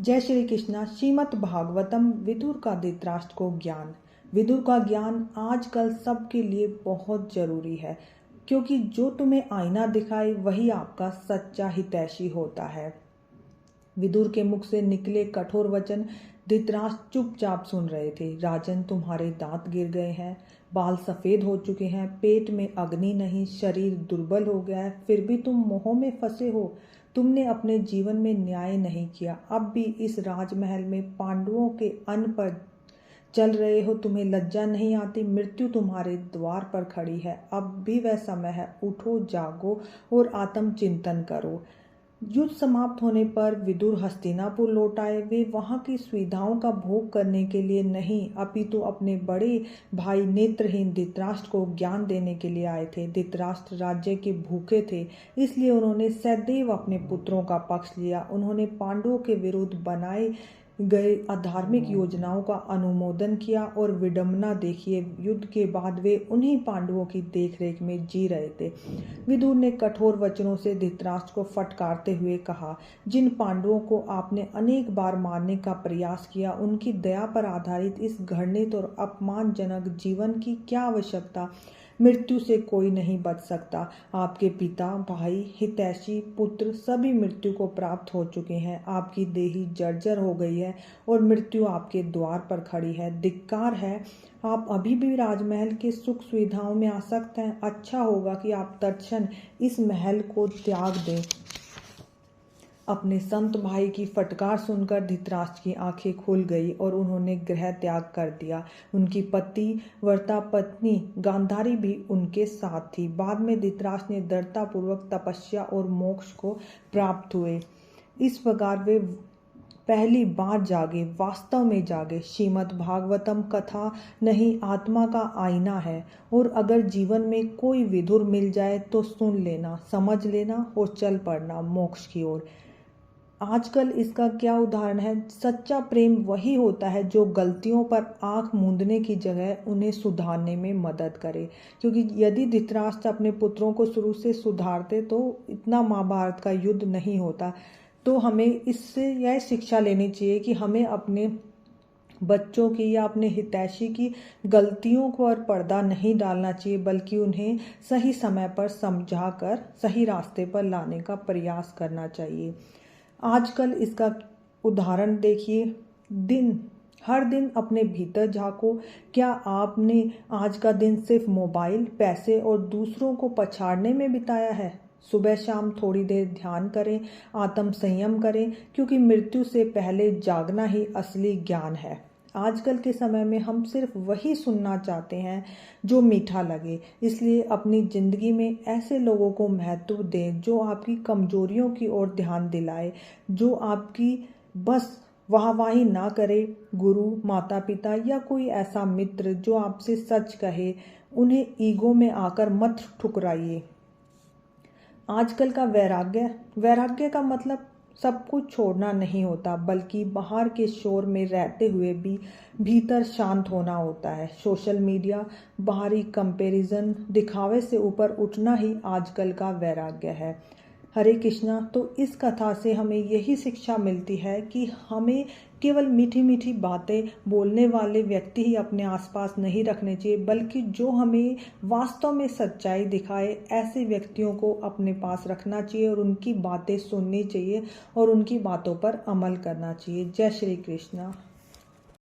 जय श्री कृष्णा। श्रीमद् भागवतम। विदुर का धृतराष्ट्र को ज्ञान। विदुर का ज्ञान आजकल सबके लिए बहुत जरूरी है, क्योंकि जो तुम्हें आईना दिखाए वही आपका सच्चा हितैषी होता है। विदुर के मुख से निकले कठोर वचन धृतराष्ट्र चुपचाप सुन रहे थे। राजन, तुम्हारे दांत गिर गए हैं, बाल सफेद हो चुके हैं, पेट में अग्नि नहीं, शरीर दुर्बल हो गया है, फिर भी तुम मोह में फंसे हो। तुमने अपने जीवन में न्याय नहीं किया। अब भी इस राजमहल में पांडवों के अन्न पर चल रहे हो। तुम्हें लज्जा नहीं आती? मृत्यु तुम्हारे द्वार पर खड़ी है। अब भी वह समय है। उठो, जागो और आत्मचिंतन करो। युद्ध समाप्त होने पर विदुर हस्तिनापुर लौट आए। वे वहां की सुविधाओं का भोग करने के लिए नहीं, अपितु अपने बड़े भाई नेत्रहीन धृतराष्ट्र को ज्ञान देने के लिए आए थे। धृतराष्ट्र राज्य के भूखे थे, इसलिए उन्होंने सदैव अपने पुत्रों का पक्ष लिया। उन्होंने पांडवों के विरुद्ध बनाए गए अधार्मिक योजनाओं का अनुमोदन किया और विडंबना देखिए, युद्ध के बाद वे उन्हीं पांडवों की देखरेख में जी रहे थे। विदुर ने कठोर वचनों से धृतराष्ट्र को फटकारते हुए कहा, जिन पांडवों को आपने अनेक बार मारने का प्रयास किया, उनकी दया पर आधारित इस घृणित और अपमानजनक जीवन की क्या आवश्यकता? मृत्यु से कोई नहीं बच सकता। आपके पिता, भाई, हितैषी, पुत्र सभी मृत्यु को प्राप्त हो चुके हैं। आपकी देही जर्जर हो गई है और मृत्यु आपके द्वार पर खड़ी है। धिक्कार है, आप अभी भी राजमहल के सुख सुविधाओं में आसक्त हैं। अच्छा होगा कि आप तत्क्षण इस महल को त्याग दें। अपने संत भाई की फटकार सुनकर धृतराष्ट्र की आंखें खुल गई और उन्होंने गृह त्याग कर दिया। उनकी पतिव्रता पत्नी गांधारी भी उनके साथ थी। बाद में धृतराष्ट्र ने दृढ़तापूर्वक तपस्या और मोक्ष को प्राप्त हुए। इस प्रकार वे पहली बार जागे, वास्तव में जागे। श्रीमद् भागवतम कथा नहीं, आत्मा का आईना है। और अगर जीवन में कोई विदुर मिल जाए तो सुन लेना, समझ लेना और चल पड़ना मोक्ष की ओर। आजकल इसका क्या उदाहरण है? सच्चा प्रेम वही होता है जो गलतियों पर आंख मूंदने की जगह उन्हें सुधारने में मदद करे। क्योंकि यदि धृतराष्ट्र अपने पुत्रों को शुरू से सुधारते तो इतना महाभारत का युद्ध नहीं होता। तो हमें इससे यह शिक्षा लेनी चाहिए कि हमें अपने बच्चों की या अपने हितैषी की गलतियों को और पर्दा नहीं डालना चाहिए, बल्कि उन्हें सही समय पर समझाकर सही रास्ते पर लाने का प्रयास करना चाहिए। आजकल इसका उदाहरण देखिए। हर दिन अपने भीतर झांको। क्या आपने आज का दिन सिर्फ मोबाइल, पैसे और दूसरों को पछाड़ने में बिताया है? सुबह शाम थोड़ी देर ध्यान करें, आत्म संयम करें, क्योंकि मृत्यु से पहले जागना ही असली ज्ञान है। आजकल के समय में हम सिर्फ वही सुनना चाहते हैं जो मीठा लगे। इसलिए अपनी जिंदगी में ऐसे लोगों को महत्व दें जो आपकी कमजोरियों की ओर ध्यान दिलाए, जो आपकी बस वाहवाही ना करे। गुरु, माता पिता या कोई ऐसा मित्र जो आपसे सच कहे, उन्हें ईगो में आकर मत ठुकराइए। आजकल का वैराग्य का मतलब सब कुछ छोड़ना नहीं होता, बल्कि बाहर के शोर में रहते हुए भी भीतर शांत होना होता है। सोशल मीडिया, बाहरी कंपैरिजन, दिखावे से ऊपर उठना ही आजकल का वैराग्य है। हरे कृष्णा। तो इस कथा से हमें यही शिक्षा मिलती है कि हमें केवल मीठी मीठी बातें बोलने वाले व्यक्ति ही अपने आसपास नहीं रखने चाहिए, बल्कि जो हमें वास्तव में सच्चाई दिखाए ऐसे व्यक्तियों को अपने पास रखना चाहिए और उनकी बातें सुननी चाहिए और उनकी बातों पर अमल करना चाहिए। जय श्री कृष्णा।